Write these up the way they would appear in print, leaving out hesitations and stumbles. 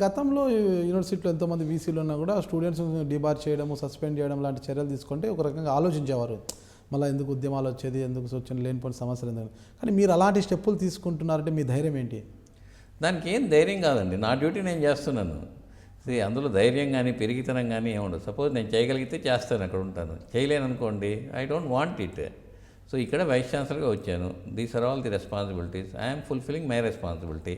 గతంలో యూనివర్సిటీలో ఎంతోమంది వీసీలు ఉన్నా కూడా స్టూడెంట్స్ డిబార్ చేయడము, సస్పెండ్ చేయడం లాంటి చర్యలు తీసుకుంటే ఒక రకంగా ఆలోచించేవారు. మళ్ళీ ఎందుకు ఉద్యమాలు వచ్చేది, ఎందుకు వచ్చిన లేనిపోయిన సమస్యలు ఎందుకు. కానీ మీరు అలాంటి స్టెప్పులు తీసుకుంటున్నారంటే మీ ధైర్యం ఏంటి? దానికి ఏం ధైర్యం కాదండి, నా డ్యూటీ నేను చేస్తున్నాను. అందులో ధైర్యం కానీ పెరిగితనం కానీ ఏముండదు. సపోజ్ నేను చేయగలిగితే చేస్తాను, అక్కడ ఉంటాను. చేయలేను అనుకోండి, I don't want it. So ఇక్కడ వైస్ ఛాన్సలర్గా వచ్చాను. These are all the responsibilities. I'm fulfilling my responsibility.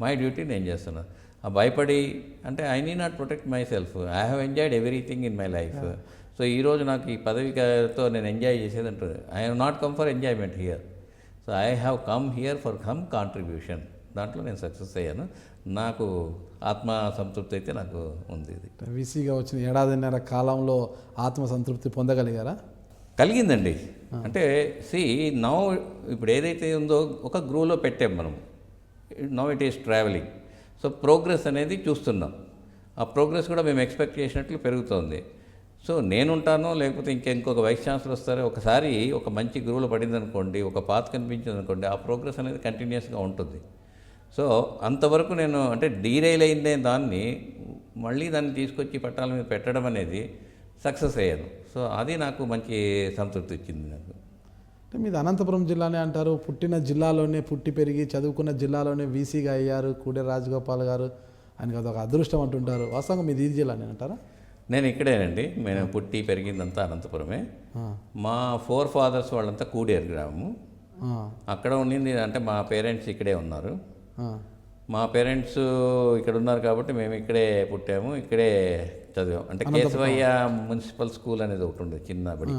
My duty నేను చేస్తున్నాను. ఆ భయపడి అంటే I need not protect myself. I have enjoyed everything in my life. So ఈరోజు నాకు ఈ పదవితో నేను ఎంజాయ్ చేసేది అంటుంది. I have not come for enjoyment here. So I have come here for come contribution. దాంట్లో నేను సక్సెస్ అయ్యాను. నాకు ఆత్మ సంతృప్తి అయితే నాకు ఉంది. ఇది వీసీగా వచ్చిన ఏడాదిన్నర కాలంలో ఆత్మ సంతృప్తి పొందగలిగారా? కలిగిందండి. అంటే నౌ ఇప్పుడు ఏదైతే ఉందో ఒక గ్రూవ్లో పెట్టాం మనం. Now it is travelling. So progress అనేది చూస్తున్నాం. ఆ ప్రోగ్రెస్ కూడా మేము ఎక్స్పెక్ట్ చేసినట్లు పెరుగుతోంది. సో నేనుంటానో లేకపోతే ఇంకొక వైస్ ఛాన్సలర్ వస్తారో, ఒకసారి ఒక మంచి గ్రూవ్లో పడిందనుకోండి, ఒక పాత్ కనిపించింది అనుకోండి, ఆ ప్రోగ్రెస్ అనేది కంటిన్యూస్గా ఉంటుంది. సో అంతవరకు నేను అంటే డీరైల్ అయిందే దాన్ని మళ్ళీ దాన్ని తీసుకొచ్చి పట్టాల మీద పెట్టడం అనేది సక్సెస్ అయ్యాను. సో అది నాకు మంచి సంతృప్తి ఇచ్చింది. నాకు అంటే మీది అనంతపురం జిల్లానే అంటారు. పుట్టిన జిల్లాలోనే పుట్టి పెరిగి చదువుకున్న జిల్లాలోనే వీసీగా అయ్యారు. కూడె రాజగోపాల్ గారు ఆయనకి అదొక అదృష్టం అంటుంటారు. వాస్తవంగా మీది ఈ జిల్లానే అంటారా? నేను ఇక్కడేనండి. నేను పుట్టి పెరిగిందంతా అనంతపురమే. మా ఫోర్ ఫాదర్స్ వాళ్ళంతా కూడేరు గ్రామము. అక్కడ ఉండింది అంటే మా పేరెంట్స్ ఇక్కడే ఉన్నారు. మా పేరెంట్స్ ఇక్కడ ఉన్నారు కాబట్టి మేము ఇక్కడే పుట్టాము, ఇక్కడే చదివాము. అంటే కేశవయ్య మున్సిపల్ స్కూల్ అనేది ఒకటి ఉండేది, చిన్నబడి.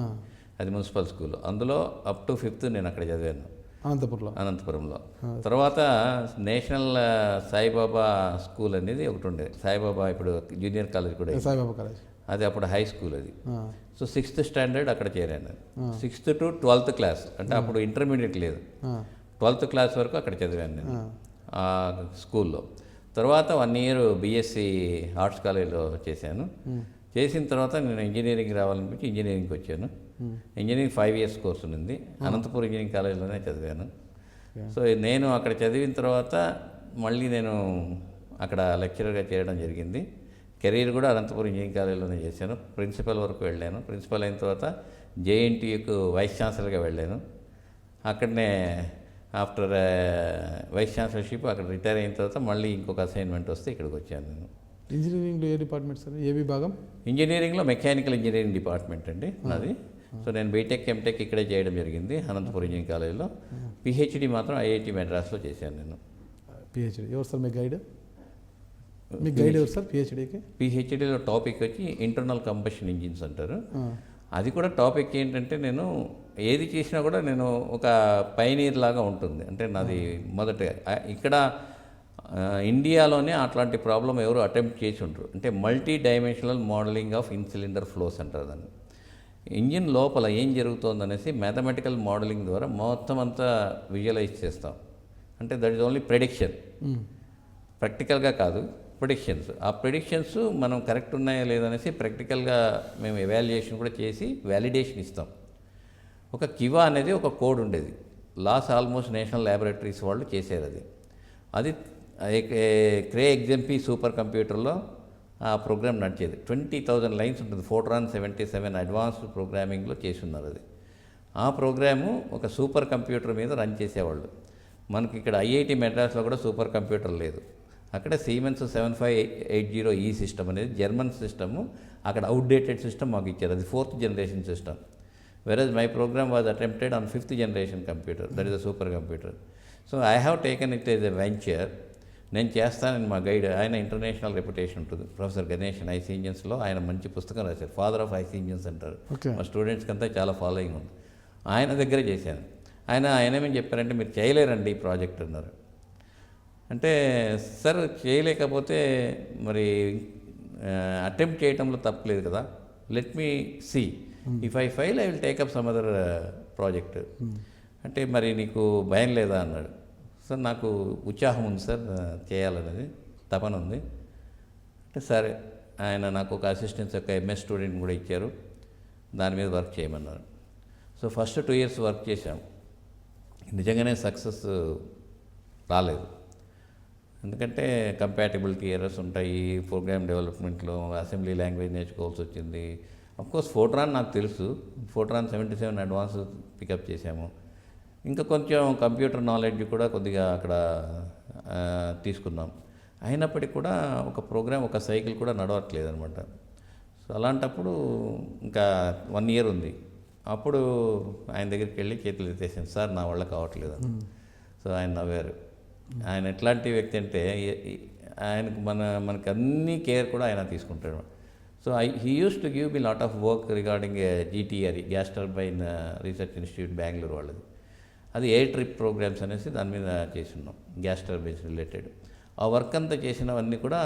అది మున్సిపల్ స్కూల్. అందులో అప్ టు 5th నేను అక్కడ చదివాను, అనంతపురంలో. తర్వాత నేషనల్ సాయిబాబా స్కూల్ అనేది ఒకటి ఉండేది. సాయిబాబా ఇప్పుడు జూనియర్ కాలేజ్ కూడా, సాయిబాబా కాలేజ్, అది అప్పుడు హై స్కూల్ అది. సో 6th స్టాండర్డ్ అక్కడ చేరాను. 6th to 12th క్లాస్, అంటే అప్పుడు ఇంటర్మీడియట్ లేదు, 12th క్లాస్ వరకు అక్కడ చదివాను నేను ఆ స్కూల్లో. తర్వాత 1 year బీఎస్సీ ఆర్ట్స్ కాలేజ్లో చేశాను. చేసిన తర్వాత నేను ఇంజనీరింగ్ రావాలనిపించి ఇంజనీరింగ్కి వచ్చాను. ఇంజనీరింగ్ 5 years కోర్సు ఉంది. అనంతపురం ఇంజనీరింగ్ కాలేజ్లోనే చదివాను. సో నేను అక్కడ చదివిన తర్వాత మళ్ళీ నేను అక్కడ లెక్చరర్గా చేరడం జరిగింది. కెరీర్ కూడా అనంతపురం ఇంజనీరింగ్ కాలేజ్లోనే చేశాను. ప్రిన్సిపల్ వరకు వెళ్ళాను. ప్రిన్సిపల్ అయిన తర్వాత జేఎన్టీయూకు వైస్ ఛాన్సలర్గా వెళ్ళాను. అక్కడనే ఆఫ్టర్ వైస్ ఛాన్సలర్షిప్ అక్కడ రిటైర్ అయిన తర్వాత మళ్ళీ ఇంకొక అసైన్మెంట్ వస్తే ఇక్కడికి వచ్చాను నేను. ఇంజనీరింగ్లో ఏ డిపార్ట్మెంట్ సార్? ఏ విభాగం? ఇంజనీరింగ్లో మెకానికల్ ఇంజనీరింగ్ డిపార్ట్మెంట్ అండి నాది. సో నేను బీటెక్ ఎంటెక్ ఇక్కడే చేయడం జరిగింది అనంతపురం ఇంజనీరింగ్ కాలేజ్లో. పిహెచ్డి మాత్రం ఐఐటి మెడ్రాస్లో చేశాను నేను. పిహెచ్డి ఎవరు సార్ మీ గైడ్? మీ గైడ్ ఎవరు సార్ పిహెచ్డికి? పిహెచ్డిలో టాపిక్ వచ్చి ఇంటర్నల్ కంబషన్ ఇంజిన్స్ అంటారు. అది కూడా టాపిక్ ఏంటంటే నేను ఏది చేసినా కూడా నేను ఒక పైనీర్ లాగా ఉంటుంది. అంటే నాది మొదట ఇక్కడ ఇండియాలోనే అట్లాంటి ప్రాబ్లం ఎవరు అటెంప్ట్ చేసి ఉంటారు. అంటే multi dimensional modelling of in cylinder flows అంటారు దాన్ని. ఇంజిన్ లోపల ఏం జరుగుతుంది అనేసి మ్యాథమెటికల్ మోడలింగ్ ద్వారా మొత్తం అంతా విజువలైజ్ చేస్తాం. అంటే దట్ ఈజ్ ఓన్లీ ప్రెడిక్షన్, ప్రాక్టికల్గా కాదు, ప్రెడిక్షన్స్. ఆ ప్రెడిక్షన్స్ మనం కరెక్ట్ ఉన్నాయా లేదనేసి ప్రాక్టికల్గా మేము ఎవాల్యుయేషన్ కూడా చేసి వ్యాలిడేషన్ ఇస్తాం. ఒక కివా అనేది ఒక కోడ్ ఉండేది. లాస్ ఆల్మోస్ట్ నేషనల్ ల్యాబొరేటరీస్ వాళ్ళు చేశారు అది క్రే ఎగ్జెంపీ సూపర్ కంప్యూటర్లో ఆ ప్రోగ్రామ్ నడిచేది. 20,000 lines ఉంటుంది. ఫోర్ట్రాన్ 77 అడ్వాన్స్డ్ ప్రోగ్రామింగ్లో చేసి ఉన్నారు అది. ఆ ప్రోగ్రాము ఒక సూపర్ కంప్యూటర్ మీద రన్ చేసేవాళ్ళు. మనకి ఇక్కడ ఐఐటి మెడ్రాస్లో కూడా సూపర్ కంప్యూటర్ లేదు. అక్కడ సీమెన్స్ 7580 సిస్టమ్ అనేది జర్మన్ సిస్టము. అక్కడ అవుట్డేటెడ్ సిస్టమ్ మాకు ఇచ్చారు. అది 4th generation system. Whereas my program was attempted on 5th generation computer, that is a super computer. So I have taken it as a venture. నేను చేస్తానని మా guide, ఆయన international reputation ఉంటుంది, professor Ganesan, IC ఇంజిన్స్లో ఆయన మంచి పుస్తకం రాశారు. ఫాదర్ ఆఫ్ ఐసీ ఇంజిన్స్ అంటారు. మా స్టూడెంట్స్కి అంతా చాలా ఫాలోయింగ్ ఉంది. ఆయన దగ్గర చేశాను. ఆయన ఏమని చెప్పారంటే మీరు చేయలేరండి ఈ ప్రాజెక్ట్ అన్నారు. అంటే సార్ చేయలేకపోతే మరి అటెంప్ట్ చేయడంలో తప్పలేదు కదా, let me see, if I fail I will take up some other project. అంటే మరి నీకు భయం లేదా అన్నాడు. సార్ నాకు ఉత్సాహం ఉంది సార్, చేయాలనేది తపన ఉంది. అంటే సరే, ఆయన నాకు ఒక అసిస్టెన్స్ యొక్క ఎంఎస్ స్టూడెంట్ కూడా ఇచ్చారు, దాని మీద వర్క్ చేయమన్నారు. సో ఫస్ట్ 2 years వర్క్ చేశాం. నిజంగానే సక్సెస్ రాలేదు. ఎందుకంటే కంపాటబిలిటీ ఎర్రర్స్ ఉంటాయి, ప్రోగ్రామ్ డెవలప్మెంట్లో అసెంబ్లీ లాంగ్వేజ్ నేర్చుకోవాల్సి వచ్చింది. అఫ్కోర్స్ ఫోర్ట్రాన్ నాకు తెలుసు, ఫోర్ట్రాన్ 77 అడ్వాన్స్ పికప్ చేశాము. ఇంకా కొంచెం కంప్యూటర్ నాలెడ్జ్ కూడా కొద్దిగా అక్కడ తీసుకున్నాం. అయినప్పటికీ కూడా ఒక ప్రోగ్రామ్, ఒక సైకిల్ కూడా నడవట్లేదు అనమాట. సో అలాంటప్పుడు ఇంకా 1 year ఉంది. అప్పుడు ఆయన దగ్గరికి వెళ్ళి చేతులు ఎత్తేసాను, సార్ నా వల్ల కావట్లేదు అని. సో ఆయన నవ్వారు. ఆయన ఎట్లాంటి వ్యక్తి అంటే ఆయనకు మనకి అన్ని కేర్ కూడా ఆయన తీసుకుంటాడు. So he use to give me lot of work regarding GTRE, gas turbine research institute Bengaluru వాళ్ళది. అది ఎయిర్ ట్రిప్ ప్రోగ్రామ్స్ అనేసి దాని మీద చేస్తున్నాం, గ్యాస్ టర్బైన్స్ రిలేటెడ్. ఆ వర్క్ అంతా చేసినవన్నీ కూడా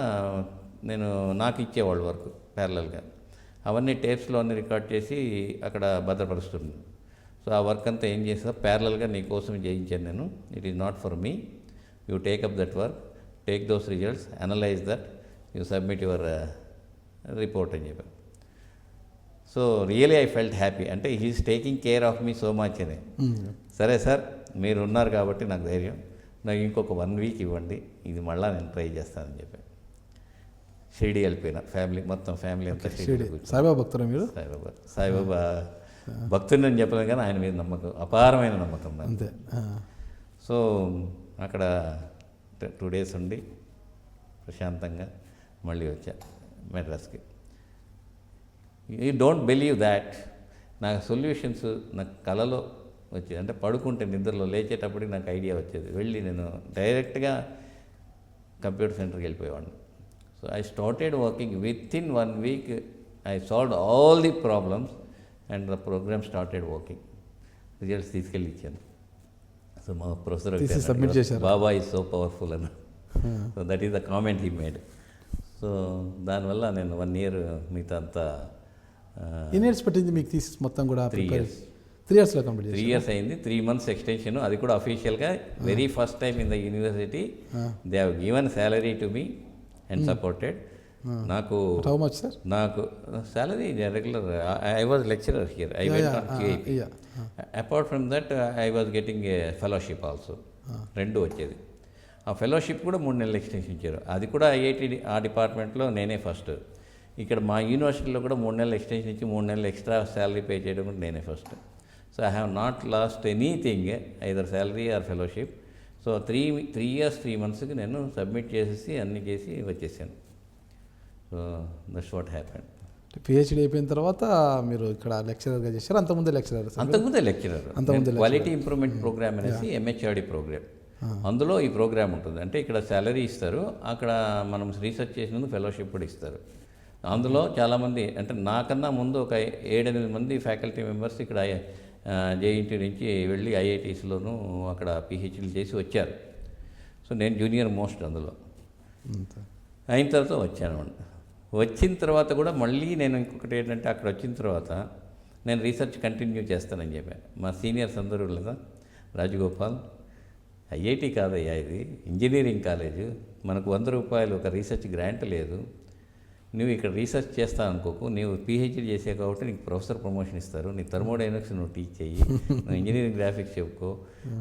నాకు ఇచ్చేవాళ్ళు వర్క్ ప్యారలల్గా. అవన్నీ టేప్స్లో అన్నీ రికార్డ్ చేసి అక్కడ భద్రపరుస్తున్నాను. సో ఆ వర్క్ అంతా ఏం చేస్తా, ప్యారలల్గా నీ కోసం చేయించాను నేను. It is not for me, you take up that work, take those results, analyse that, you submit your report అని చెప్పాను. So really I felt happy. అంటే he is taking care of me so much అని. సరే sir, మీరు ఉన్నారు కాబట్టి నాకు ధైర్యం, నాకు ఇంకొక 1 week ఇవ్వండి, ఇది మళ్ళీ నేను ట్రై చేస్తానని చెప్పాను. షిరిడి వెళ్ళిపోయిన మొత్తం ఫ్యామిలీ అంతా షిరిడి. సాయిబాబా భక్తురా మీరు? సాయిబాబా భక్తుని అని చెప్పలేదు కానీ ఆయన మీద నమ్మకం, అపారమైన నమ్మకం నాకు. అంతే. సో అక్కడ 2 days ఉండి ప్రశాంతంగా మళ్ళీ వచ్చా మెడ్రాస్కి. యూ డోంట్ బిలీవ్ దాట్ నాకు సొల్యూషన్స్ నాకు కలలో వచ్చేది. అంటే పడుకుంటే నిద్రలో లేచేటప్పటికి నాకు ఐడియా వచ్చేది. వెళ్ళి నేను డైరెక్ట్గా కంప్యూటర్ సెంటర్కి వెళ్ళిపోయేవాడిని. So I started working with in 1 week. I solved all the problems and the program started working. Results తీసుకెళ్ళి ఇచ్చాను. సో మా ప్రొఫెసర్ సబ్మిట్ చేశారు, బాబా ఈజ్ సో పవర్ఫుల్ అని. So that is the comment he made. So దానివల్ల నేను 1 year మిగతా అంతా. ఎన్ని ఇయర్స్ పట్టింది మీకు థీసిస్ మొత్తం కూడా? 3 years. 3 yearsలో కంప్లీట్ చేశారు. 3 years అయింది. 3 months ఎక్స్టెన్షన్. అది కూడా అఫీషియల్గా very first time in the university they have given salary to me and supported. నాకు హౌ మచ్ సార్? నాకు salary regular. I was lecturer here. I went on QIP. Apart from that I was getting a fellowship also. 2 వచ్చేది. ఆ fellowship కూడా 3 నెలలు extension ఇచ్చారు. అది కూడా IIT ఆ డిపార్ట్మెంట్లో నేనే ఫస్ట్. ఇక్కడ మా యూనివర్సిటీలో కూడా 3 నెలలు ఎక్స్టెన్షన్ ఇచ్చి 3 నెలలు ఎక్స్ట్రా శాలరీ పే చేయడం కూడా నేనే first. So I have not lost anything, either salary or fellowship. So 3 years 3 monthsకి నేను సబ్మిట్ చేసేసి అన్నీ చేసి వచ్చేసాను. So that's what happened. PhD అయిపోయిన తర్వాత మీరు ఇక్కడ లెక్చరర్గా చేశారు? అంతకుముందే లెక్చరర్? అంతకుముందే లెక్చరర్. క్వాలిటీ ఇంప్రూవ్మెంట్ ప్రోగ్రామ్ అనేసి MHRD ప్రోగ్రామ్. అందులో ఈ ప్రోగ్రామ్ ఉంటుంది. అంటే ఇక్కడ శాలరీ ఇస్తారు, అక్కడ మనం రీసెర్చ్ చేసినందుకు ఫెలోషిప్ కూడా ఇస్తారు. అందులో చాలామంది, అంటే నాకన్నా ముందు ఒక 7-8 మంది ఫ్యాకల్టీ మెంబర్స్ ఇక్కడ JNT నుంచి వెళ్ళి IITsలోనూ అక్కడ PhD చేసి వచ్చారు. సో నేను జూనియర్ మోస్ట్ అందులో. అయిన తర్వాత వచ్చాను. వచ్చిన తర్వాత కూడా మళ్ళీ నేను ఇంకొకటి ఏంటంటే, అక్కడ వచ్చిన తర్వాత నేను రీసెర్చ్ కంటిన్యూ చేస్తానని చెప్పాను. మా సీనియర్స్ అందరూ లేదా, రాజగోపాల్, IIT కాదయ్యా, ఇది ఇంజనీరింగ్ కాలేజు, మనకు 100 రూపాయలు ఒక రీసెర్చ్ గ్రాంట్ లేదు, నువ్వు ఇక్కడ రీసెర్చ్ చేస్తా అనుకోకు, నీవు PhD చేసావు కాబట్టి నీకు ప్రొఫెసర్ ప్రమోషన్ ఇస్తారు, నీ థర్మోడైనమిక్స్ నువ్వు టీచ్ చెయ్యి, నువ్వు ఇంజనీరింగ్ గ్రాఫిక్స్ చెప్పుకో,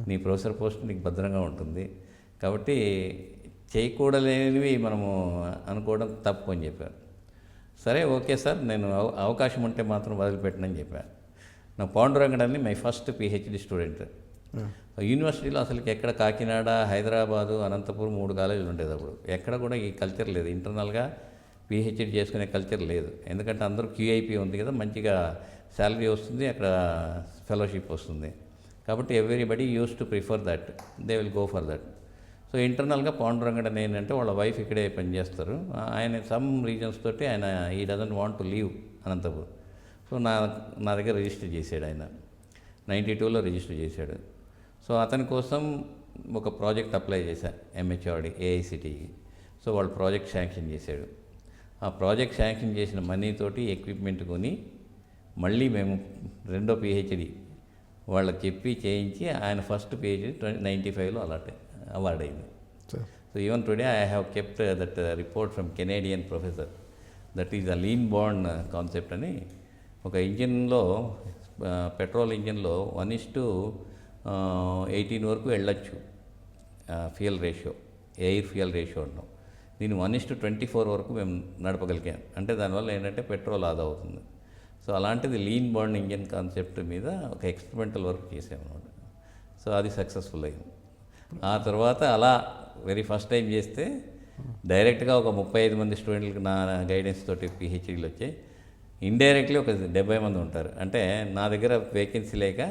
నీ ప్రొఫెసర్ పోస్ట్ నీకు భద్రంగా ఉంటుంది, కాబట్టి చేయకూడలేనివి మనము అనుకోవడం తప్పు అని చెప్పారు. సరే ఓకే సార్, నేను అవకాశం ఉంటే మాత్రం వదిలిపెట్టనని చెప్పాను. నా పాండురంగడని మై ఫస్ట్ PhD స్టూడెంట్. యూనివర్సిటీలో అసలుకి ఎక్కడ కాకినాడ, హైదరాబాదు, అనంతపురం 3 కాలేజీలు ఉండేది. అప్పుడు ఎక్కడ కూడా ఈ కల్చర్ లేదు, ఇంటర్నల్గా PhD చేసుకునే కల్చర్ లేదు. ఎందుకంటే అందరూ QIP ఉంది కదా, మంచిగా శాలరీ వస్తుంది, అక్కడ ఫెలోషిప్ వస్తుంది, కాబట్టి everybody use to prefer that, they will go for that. So ఇంటర్నల్గా పాండురంగడని ఏంటంటే వాళ్ళ వైఫ్ ఇక్కడే పనిచేస్తారు. ఆయన సమ్ రీజన్స్ తోటి ఆయన ఈ doesn't want to leave Anantapuram. So నా దగ్గర రిజిస్టర్ చేశాడు ఆయన, 92లో రిజిస్టర్ చేశాడు. సో అతని కోసం ఒక ప్రాజెక్ట్ అప్లై చేశా MHRD AICTEకి. సో వాళ్ళు ప్రాజెక్ట్ శాంక్షన్ చేశాడు. ఆ ప్రాజెక్ట్ శాంక్షన్ చేసిన మనీతోటి ఎక్విప్మెంట్ కొని మళ్ళీ మేము 2వ PhD వాళ్ళకి చెప్పి చేయించి ఆయన ఫస్ట్ PhD 95లో అవార్డ్ అయింది. So even today I have kept that report from Canadian professor. That is a lean bond concept అని. ఒక ఇంజిన్లో, పెట్రోల్ ఇంజిన్లో 1:18 వరకు వెళ్ళొచ్చు fuel ratio. Air fuel ratio అంటాం. దీన్ని 1:24 వరకు మేము నడపగలిగాం. అంటే దానివల్ల ఏంటంటే పెట్రోల్ ఆదా అవుతుంది. సో అలాంటిది లీన్ బర్న్ ఇంజన్ కాన్సెప్ట్ మీద ఒక ఎక్స్పెరిమెంటల్ వర్క్ చేసామన్నమాట. సో అది సక్సెస్ఫుల్ అయింది. ఆ తర్వాత అలా వెరీ ఫస్ట్ టైం చేస్తే డైరెక్ట్గా ఒక 35 మంది స్టూడెంట్లకు నా గైడెన్స్ తోటి పిహెచ్డీలు వచ్చాయి. ఇండైరెక్ట్లీ ఒక 70 మంది ఉంటారు. అంటే నా దగ్గర వేకెన్సీ లేక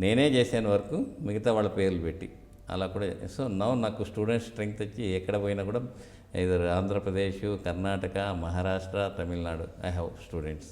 నేనే చేశాను వర్క్, మిగతా వాళ్ళ పేర్లు పెట్టి అలా కూడా. సో నౌ నాకు స్టూడెంట్ స్ట్రెంగ్త్ వచ్చి ఎక్కడ పోయినా కూడా either Andhra Pradesh, Karnataka, Maharashtra, Tamil Nadu I have students.